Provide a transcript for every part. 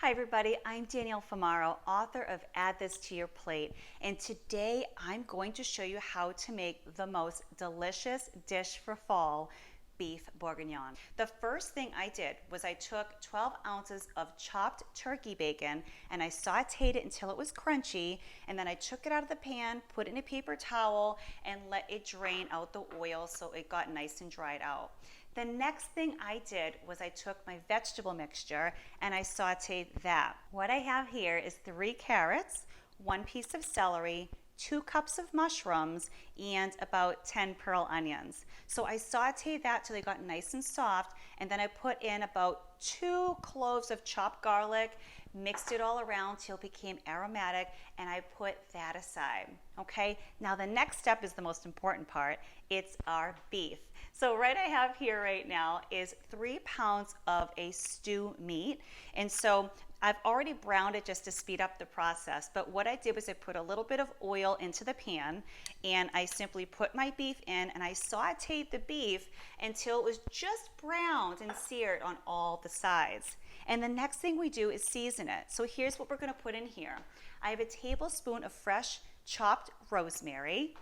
Hi everybody, I'm Danielle Famaro, author of Add This to Your Plate, and today I'm going to show you how to make the most delicious dish for fall, beef bourguignon. The first thing I did was I took 12 ounces of chopped turkey bacon and I sauteed it until it was crunchy, and then I took it out of the pan, put it in a paper towel, and let it drain out the oil so it got nice and dried out. The next thing I did was I took my vegetable mixture and I sauteed that. What I have here is 3 carrots, 1 piece of celery, 2 cups of mushrooms, and about 10 pearl onions. So I sauteed that till they got nice and soft, and then I put in about 2 cloves of chopped garlic, mixed it all around till it became aromatic, and I put that aside. Okay, now the next step is the most important part. It's our beef. So I have here right now is 3 pounds of a stew meat, and so I've already browned it just to speed up the process, but what I did was I put a little bit of oil into the pan and I simply put my beef in and I sauteed the beef until it was just browned and seared on all the sides. And the next thing we do is season it. So here's what we're going to put in here. I have a tablespoon of fresh chopped rosemary.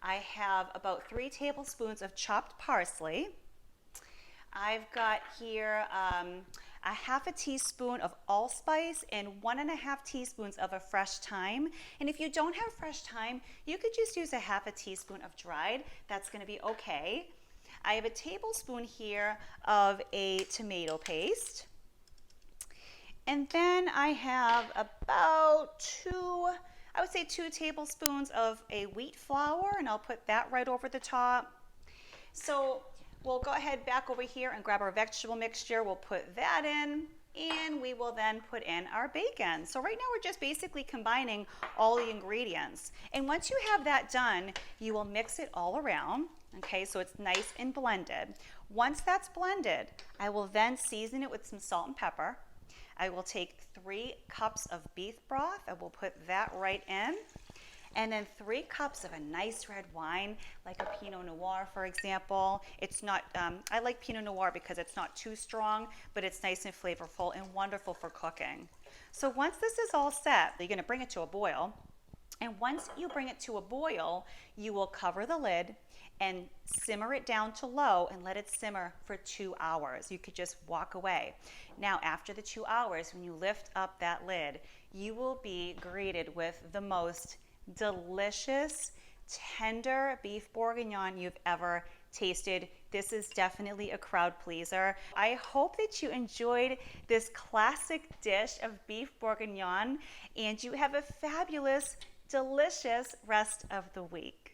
I have about 3 tablespoons of chopped parsley. I've got here a half a teaspoon of allspice and 1.5 teaspoons of a fresh thyme. And if you don't have fresh thyme, you could just use a half a teaspoon of dried. That's going to be okay. I have a tablespoon here of a tomato paste. And then I have about 2 tablespoons of a wheat flour, and I'll put that right over the top. So we'll go ahead back over here and grab our vegetable mixture. We'll put that in, and we will then put in our bacon. So right now we're just basically combining all the ingredients. And once you have that done, you will mix it all around, okay, so it's nice and blended. Once that's blended, I will then season it with some salt and pepper. I will take 3 cups of beef broth. I will put that right in. And then 3 cups of a nice red wine, like a Pinot Noir, for example. It's not, I like Pinot Noir because it's not too strong, but it's nice and flavorful and wonderful for cooking. So once this is all set, you're gonna bring it to a boil. And once you bring it to a boil, you will cover the lid and simmer it down to low and let it simmer for 2 hours. You could just walk away. Now, after the 2 hours, when you lift up that lid, you will be greeted with the most delicious, tender beef bourguignon you've ever tasted. This is definitely a crowd pleaser. I hope that you enjoyed this classic dish of beef bourguignon and you have a fabulous, delicious rest of the week.